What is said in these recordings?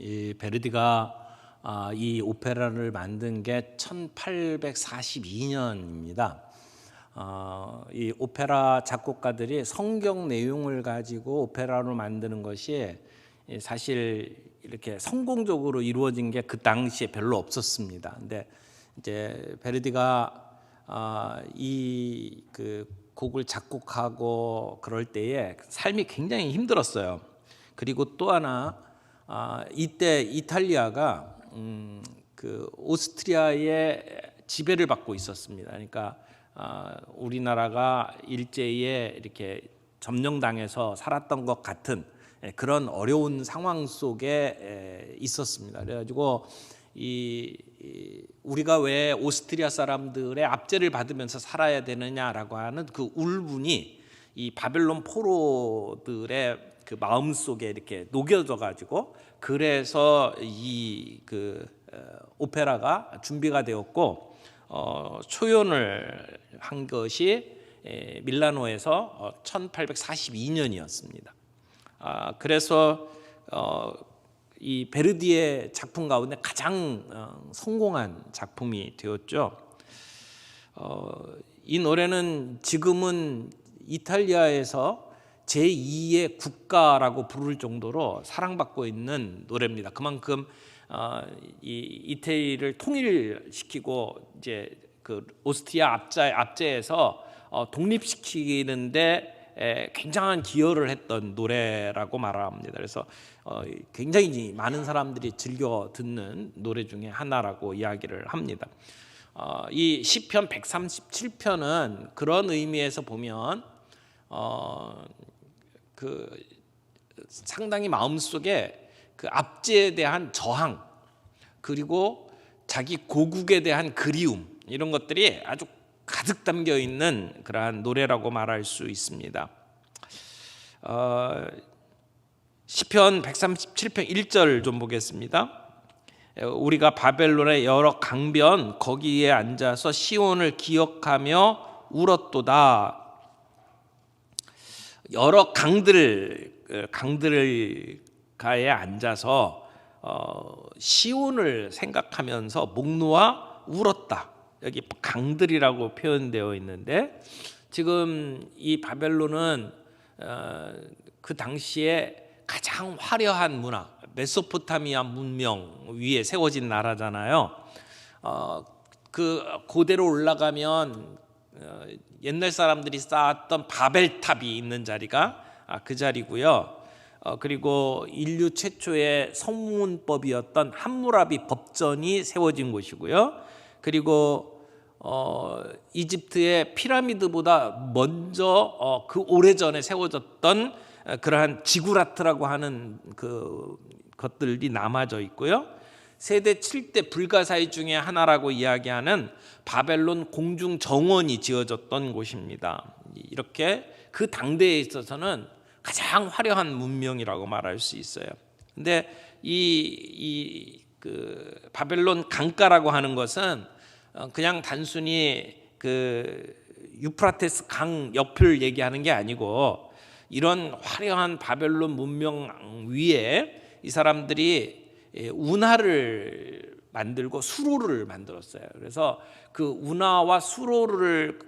이 베르디가 이 오페라를 만든 게 1842년입니다. 이 오페라 작곡가들이 성경 내용을 가지고 오페라로 만드는 것이 사실 이렇게 성공적으로 이루어진 게 그 당시에 별로 없었습니다. 근데 이제 베르디가 이 그 곡을 작곡하고 그럴 때에 삶이 굉장히 힘들었어요. 그리고 또 하나 이때 이탈리아가 그 오스트리아의 지배를 받고 있었습니다. 그러니까 우리나라가 일제에 이렇게 점령당해서 살았던 것 같은 그런 어려운 상황 속에 있었습니다. 그래가지고 우리가 왜 오스트리아 사람들의 압제를 받으면서 살아야 되느냐라고 하는 그 울분이 이 바벨론 포로들의 그 마음 속에 이렇게 녹여져 가지고 그래서 이 그 오페라가 준비가 되었고 초연을 한 것이 밀라노에서 1842년이었습니다. 그래서 이 베르디의 작품 가운데 가장 성공한 작품이 되었죠. 이 노래는 지금은 이탈리아에서 제2의 국가라고 부를 정도로 사랑받고 있는 노래입니다. 그만큼 이 이태리를 통일시키고 이제 그 오스트리아 압제에서 독립시키는데 굉장한 기여를 했던 노래라고 말합니다. 그래서 굉장히 많은 사람들이 즐겨 듣는 노래 중에 하나라고 이야기를 합니다. 이 시편 137편은 그런 의미에서 보면 그 상당히 마음속에 그 압제에 대한 저항 그리고 자기 고국에 대한 그리움 이런 것들이 아주 가득 담겨 있는 그러한 노래라고 말할 수 있습니다. 시편 137편 1절 좀 보겠습니다. 우리가 바벨론의 여러 강변 거기에 앉아서 시온을 기억하며 울었도다. 여러 강들가에 앉아서 시온을 생각하면서 목 놓아 울었다. 여기 강들이라고 표현되어 있는데 지금 이 바벨론은 그 당시에 가장 화려한 문화, 메소포타미아 문명 위에 세워진 나라잖아요. 그 고대로 올라가면 옛날 사람들이 쌓았던 바벨탑이 있는 자리가 그 자리고요. 그리고 인류 최초의 성문법이었던 함무라비 법전이 세워진 곳이고요. 그리고 이집트의 피라미드보다 먼저 그 오래전에 세워졌던 그러한 지구라트라고 하는 그 것들이 남아져 있고요. 세대 7대 불가사의 중에 하나라고 이야기하는 바벨론 공중 정원이 지어졌던 곳입니다. 이렇게 그 당대에 있어서는 가장 화려한 문명이라고 말할 수 있어요. 근데 그 바벨론 강가라고 하는 것은 그냥 단순히 그 유프라테스 강 옆을 얘기하는 게 아니고 이런 화려한 바벨론 문명 위에 이 사람들이 운하를 만들고 수로를 만들었어요. 그래서 그 운하와 수로를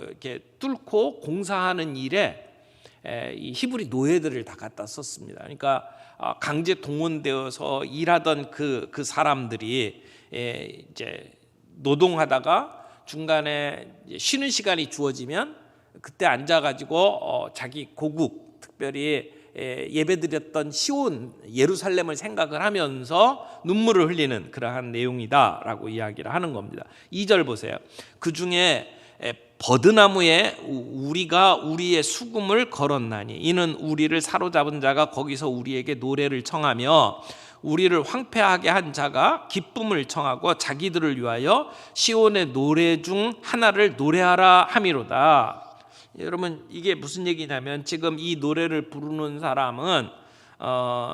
이렇게 뚫고 공사하는 일에 이 히브리 노예들을 다 갖다 썼습니다. 그러니까 강제 동원되어서 일하던 그 사람들이 이제 노동하다가 중간에 쉬는 시간이 주어지면 그때 앉아가지고 자기 고국 특별히 예배드렸던 시온 예루살렘을 생각을 하면서 눈물을 흘리는 그러한 내용이다라고 이야기를 하는 겁니다. 2절 보세요. 그 중에 버드나무에 우리가 우리의 수금을 걸었나니 이는 우리를 사로잡은 자가 거기서 우리에게 노래를 청하며 우리를 황폐하게 한 자가 기쁨을 청하고 자기들을 위하여 시온의 노래 중 하나를 노래하라 함이로다. 여러분 이게 무슨 얘기냐면 지금 이 노래를 부르는 사람은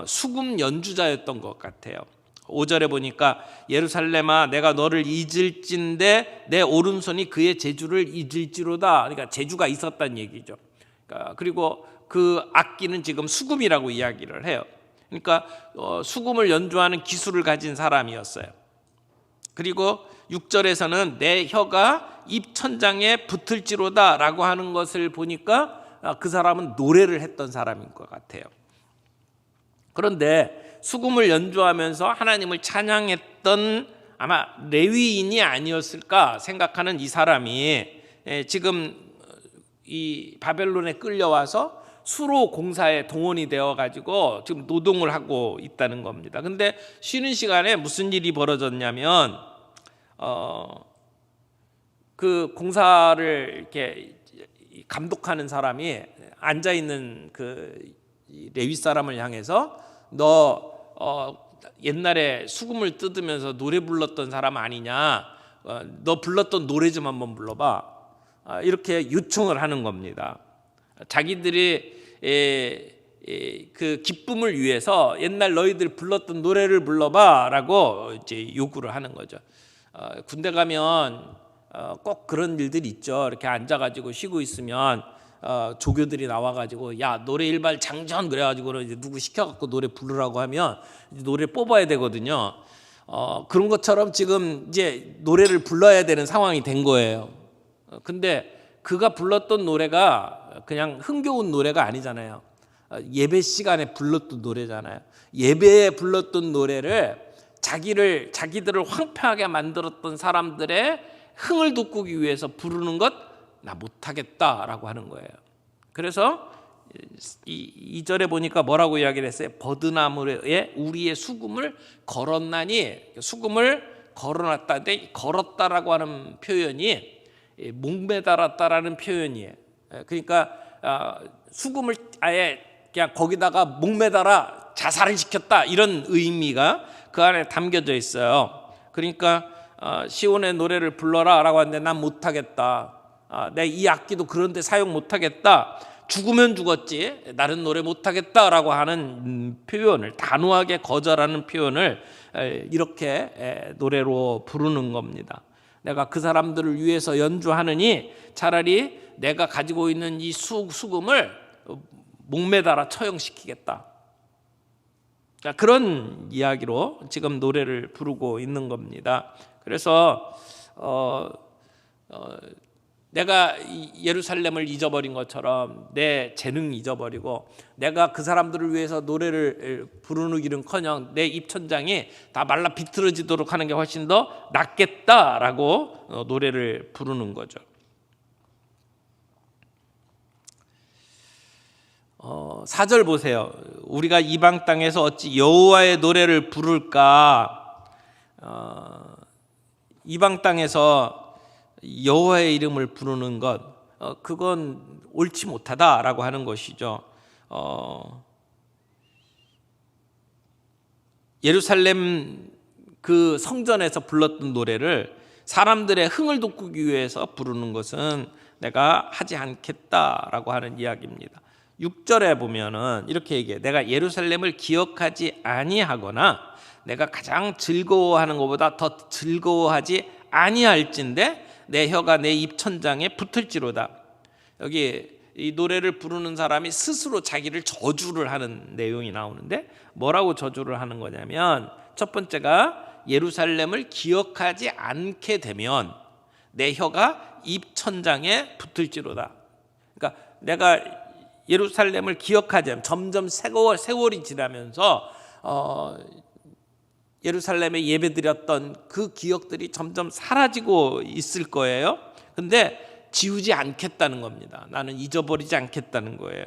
수금 연주자였던 것 같아요. 5절에 보니까 예루살렘아 내가 너를 잊을진데 내 오른손이 그의 재주를 잊을지로다. 그러니까 재주가 있었다는 얘기죠. 그리고 그 악기는 지금 수금이라고 이야기를 해요. 그러니까 수금을 연주하는 기술을 가진 사람이었어요. 그리고 6절에서는 내 혀가 입천장에 붙을지로다 라고 하는 것을 보니까 그 사람은 노래를 했던 사람인 것 같아요. 그런데 수금을 연주하면서 하나님을 찬양했던 아마 레위인이 아니었을까 생각하는 이 사람이 지금 이 바벨론에 끌려와서 수로 공사에 동원이 되어 가지고 지금 노동을 하고 있다는 겁니다. 근데 쉬는 시간에 무슨 일이 벌어졌냐면 그 공사를 이렇게 감독하는 사람이 앉아 있는 그 레위 사람을 향해서 너 옛날에 수금을 뜯으면서 노래 불렀던 사람 아니냐? 너 불렀던 노래 좀 한번 불러봐. 이렇게 요청을 하는 겁니다. 자기들이 그 기쁨을 위해서 옛날 너희들 불렀던 노래를 불러봐라고 이제 요구를 하는 거죠. 군대 가면 꼭 그런 일들이 있죠. 이렇게 앉아가지고 쉬고 있으면 조교들이 나와가지고 야 노래 일발 장전 그래가지고 이제 누구 시켜갖고 노래 부르라고 하면 노래 뽑아야 되거든요. 그런 것처럼 지금 이제 노래를 불러야 되는 상황이 된 거예요. 근데 그가 불렀던 노래가 그냥 흥겨운 노래가 아니잖아요. 예배 시간에 불렀던 노래잖아요. 예배에 불렀던 노래를 자기들을 황폐하게 만들었던 사람들의 흥을 돋구기 위해서 부르는 것 나 못하겠다라고 하는 거예요. 그래서 2절에 보니까 뭐라고 이야기를 했어요? 버드나무에 우리의 수금을 걸었나니, 수금을 걸어놨다는데 걸었다라고 하는 표현이 목매달았다라는 표현이에요. 그러니까 수금을 아예 그냥 거기다가 목매달아 자살을 시켰다 이런 의미가 그 안에 담겨져 있어요. 그러니까 시온의 노래를 불러라라고 하는데 난 못하겠다. 내 이 악기도 그런데 사용 못하겠다. 죽으면 죽었지 나는 노래 못하겠다라고 하는 표현을 단호하게 거절하는 표현을 이렇게 노래로 부르는 겁니다. 내가 그 사람들을 위해서 연주하느니 차라리 내가 가지고 있는 이 수금을 목매달아 처형시키겠다. 그런 이야기로 지금 노래를 부르고 있는 겁니다. 그래서 내가 예루살렘을 잊어버린 것처럼 내 재능 잊어버리고 내가 그 사람들을 위해서 노래를 부르기는커녕 내 입천장이 다 말라 비틀어지도록 하는 게 훨씬 더 낫겠다라고 노래를 부르는 거죠. 4절 보세요. 우리가 이방 땅에서 어찌 여호와의 노래를 부를까? 이방 땅에서 여호와의 이름을 부르는 것 그건 옳지 못하다라고 하는 것이죠. 예루살렘 그 성전에서 불렀던 노래를 사람들의 흥을 돋구기 위해서 부르는 것은 내가 하지 않겠다라고 하는 이야기입니다. 6절에 보면은 이렇게 얘기해. 내가 예루살렘을 기억하지 아니하거나 내가 가장 즐거워하는 것보다 더 즐거워하지 아니할진대 내 혀가 내 입천장에 붙을지로다. 여기 이 노래를 부르는 사람이 스스로 자기를 저주를 하는 내용이 나오는데 뭐라고 저주를 하는 거냐면 첫 번째가 예루살렘을 기억하지 않게 되면 내 혀가 입천장에 붙을지로다. 그러니까 내가 예루살렘을 기억하지 않으면 점점 세월이 지나면서 예루살렘에 예배드렸던 그 기억들이 점점 사라지고 있을 거예요. 근데 지우지 않겠다는 겁니다. 나는 잊어버리지 않겠다는 거예요.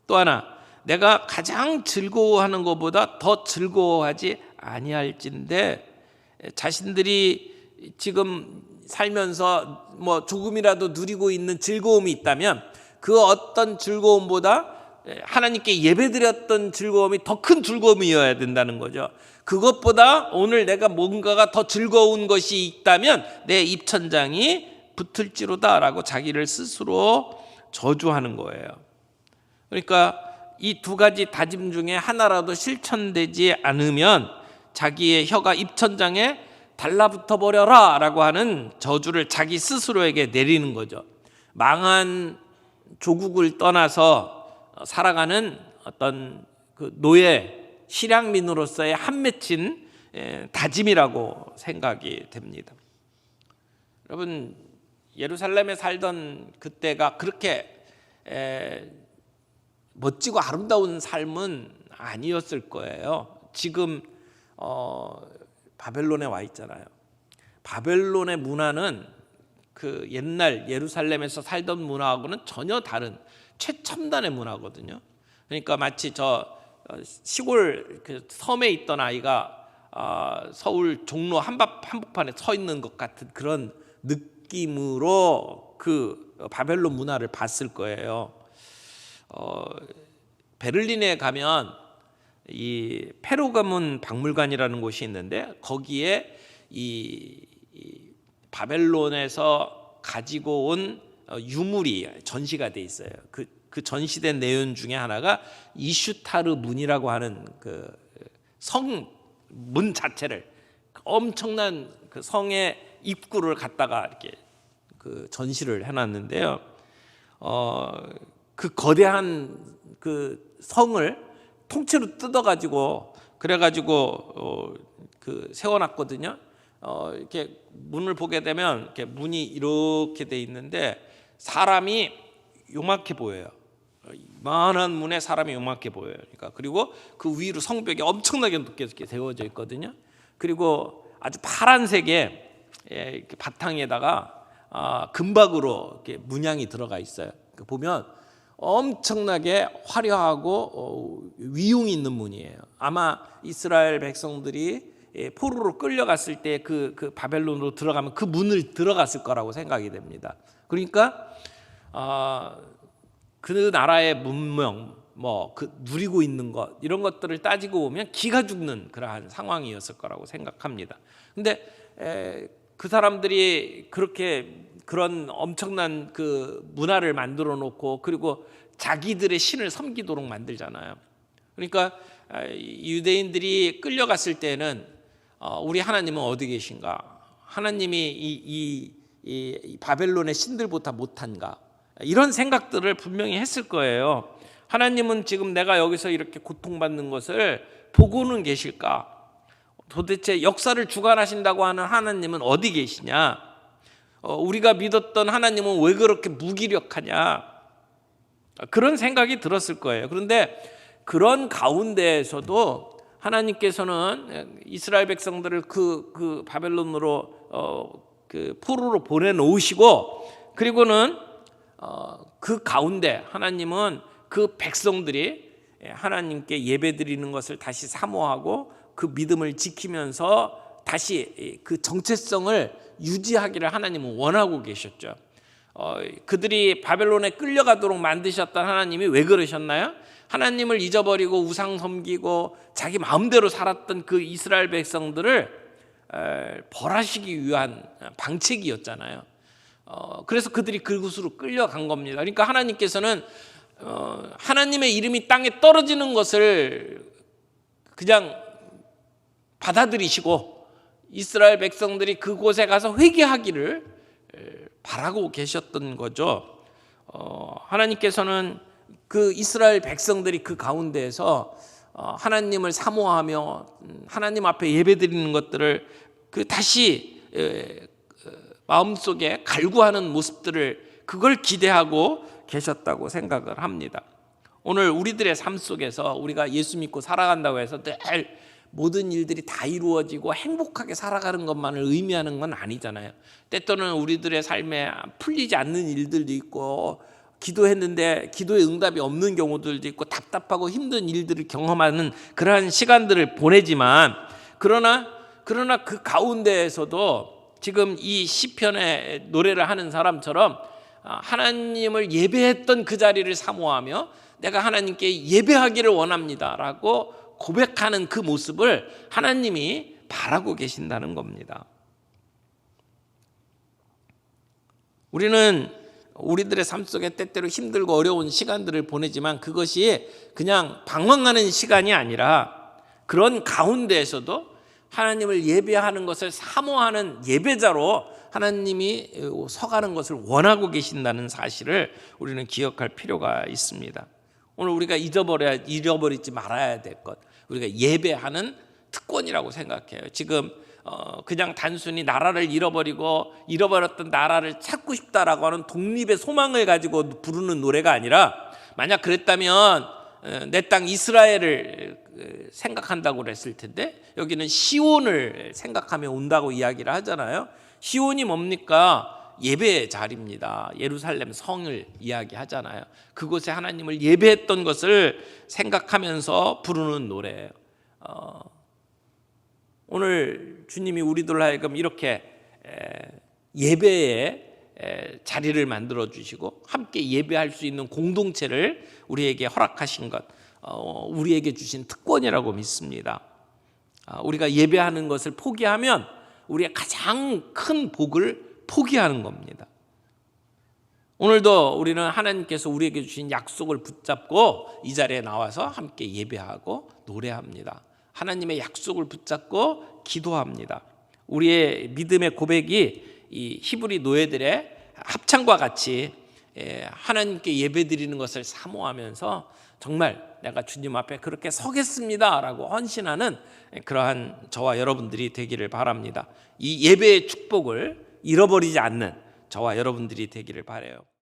또 하나, 내가 가장 즐거워하는 것보다 더 즐거워하지 아니할진대 자신들이 지금 살면서 뭐 조금이라도 누리고 있는 즐거움이 있다면 그 어떤 즐거움보다 하나님께 예배드렸던 즐거움이 더 큰 즐거움이어야 된다는 거죠. 그것보다 오늘 내가 뭔가가 더 즐거운 것이 있다면 내 입천장이 붙을지로다라고 자기를 스스로 저주하는 거예요. 그러니까 이 두 가지 다짐 중에 하나라도 실천되지 않으면 자기의 혀가 입천장에 달라붙어 버려라 라고 하는 저주를 자기 스스로에게 내리는 거죠. 망한 조국을 떠나서 살아가는 어떤 그 노예 실향민으로서의 한 맺힌 다짐이라고 생각이 됩니다. 여러분, 예루살렘에 살던 그때가 그렇게 멋지고 아름다운 삶은 아니었을 거예요. 지금 바벨론에 와 있잖아요. 바벨론의 문화는 그 옛날 예루살렘에서 살던 문화하고는 전혀 다른 최첨단의 문화거든요. 그러니까 마치 저 시골 그 섬에 있던 아이가 서울 종로 한복판에 서 있는 것 같은 그런 느낌으로 그 바벨론 문화를 봤을 거예요. 베를린에 가면 이 페르가몬 박물관이라는 곳이 있는데 거기에 이 바벨론에서 가지고 온 유물이 전시가 돼 있어요. 그 전시된 내용 중에 하나가 이슈타르 문이라고 하는 그 성문 자체를 엄청난 그 성의 입구를 갖다가 이렇게 그 전시를 해놨는데요. 그 거대한 그 성을 통째로 뜯어가지고 그래가지고 그 세워놨거든요. 이렇게 문을 보게 되면 이렇게 문이 이렇게 돼 있는데 사람이 요만하게 보여요. 이만한 문에 사람이 요만하게 보여요. 그러니까 그리고 그 위로 성벽이 엄청나게 높게 이렇게 세워져 있거든요. 그리고 아주 파란색의 이렇게 바탕에다가 금박으로 이렇게 문양이 들어가 있어요. 보면 엄청나게 화려하고 위용이 있는 문이에요. 아마 이스라엘 백성들이 포로로 끌려갔을 때 그 바벨론으로 들어가면 그 문을 들어갔을 거라고 생각이 됩니다. 그러니까 그 나라의 문명, 그 누리고 있는 것 이런 것들을 따지고 보면 기가 죽는 그러한 상황이었을 거라고 생각합니다. 근데 그 사람들이 그런 엄청난 그 문화를 만들어 놓고 그리고 자기들의 신을 섬기도록 만들잖아요. 그러니까 유대인들이 끌려갔을 때는 우리 하나님은 어디 계신가? 하나님이 이 바벨론의 신들보다 못한가? 이런 생각들을 분명히 했을 거예요. 하나님은 지금 내가 여기서 이렇게 고통받는 것을 보고는 계실까? 도대체 역사를 주관하신다고 하는 하나님은 어디 계시냐? 우리가 믿었던 하나님은 왜 그렇게 무기력하냐? 그런 생각이 들었을 거예요. 그런데 그런 가운데에서도 하나님께서는 이스라엘 백성들을 그 바벨론으로 그 포로로 보내놓으시고 그리고는 그 가운데 하나님은 그 백성들이 하나님께 예배드리는 것을 다시 사모하고 그 믿음을 지키면서 다시 그 정체성을 유지하기를 하나님은 원하고 계셨죠. 그들이 바벨론에 끌려가도록 만드셨던 하나님이 왜 그러셨나요? 하나님을 잊어버리고 우상 섬기고 자기 마음대로 살았던 그 이스라엘 백성들을 벌하시기 위한 방책이었잖아요. 그래서 그들이 그곳으로 끌려간 겁니다. 그러니까 하나님께서는 하나님의 이름이 땅에 떨어지는 것을 그냥 받아들이시고 이스라엘 백성들이 그곳에 가서 회개하기를 바라고 계셨던 거죠. 하나님께서는 그 이스라엘 백성들이 그 가운데에서 하나님을 사모하며 하나님 앞에 예배드리는 것들을 그 다시 마음속에 갈구하는 모습들을 그걸 기대하고 계셨다고 생각을 합니다. 오늘 우리들의 삶 속에서 우리가 예수 믿고 살아간다고 해서 늘 모든 일들이 다 이루어지고 행복하게 살아가는 것만을 의미하는 건 아니잖아요. 때때로는 우리들의 삶에 풀리지 않는 일들도 있고 기도했는데 기도의 응답이 없는 경우들도 있고 답답하고 힘든 일들을 경험하는 그러한 시간들을 보내지만 그러나 그 가운데에서도 지금 이 시편의 노래를 하는 사람처럼 하나님을 예배했던 그 자리를 사모하며 내가 하나님께 예배하기를 원합니다라고 고백하는 그 모습을 하나님이 바라고 계신다는 겁니다. 우리는 우리들의 삶 속에 때때로 힘들고 어려운 시간들을 보내지만 그것이 그냥 방황하는 시간이 아니라 그런 가운데에서도 하나님을 예배하는 것을 사모하는 예배자로 하나님이 서가는 것을 원하고 계신다는 사실을 우리는 기억할 필요가 있습니다. 오늘 우리가 잃어버리지 말아야 될 것, 우리가 예배하는 특권이라고 생각해요. 지금 그냥 단순히 나라를 잃어버렸던 나라를 찾고 싶다라고 하는 독립의 소망을 가지고 부르는 노래가 아니라, 만약 그랬다면 내 땅 이스라엘을 생각한다고 그랬을 텐데, 여기는 시온을 생각하며 온다고 이야기를 하잖아요. 시온이 뭡니까? 예배의 자리입니다. 예루살렘 성을 이야기하잖아요. 그곳에 하나님을 예배했던 것을 생각하면서 부르는 노래예요. 오늘 주님이 우리들 하여금 이렇게 예배의 자리를 만들어 주시고 함께 예배할 수 있는 공동체를 우리에게 허락하신 것, 우리에게 주신 특권이라고 믿습니다. 우리가 예배하는 것을 포기하면 우리의 가장 큰 복을 포기하는 겁니다. 오늘도 우리는 하나님께서 우리에게 주신 약속을 붙잡고 이 자리에 나와서 함께 예배하고 노래합니다. 하나님의 약속을 붙잡고 기도합니다. 우리의 믿음의 고백이 이 히브리 노예들의 합창과 같이 하나님께 예배드리는 것을 사모하면서 정말 내가 주님 앞에 그렇게 서겠습니다라고 헌신하는 그러한 저와 여러분들이 되기를 바랍니다. 이 예배의 축복을 잃어버리지 않는 저와 여러분들이 되기를 바라요.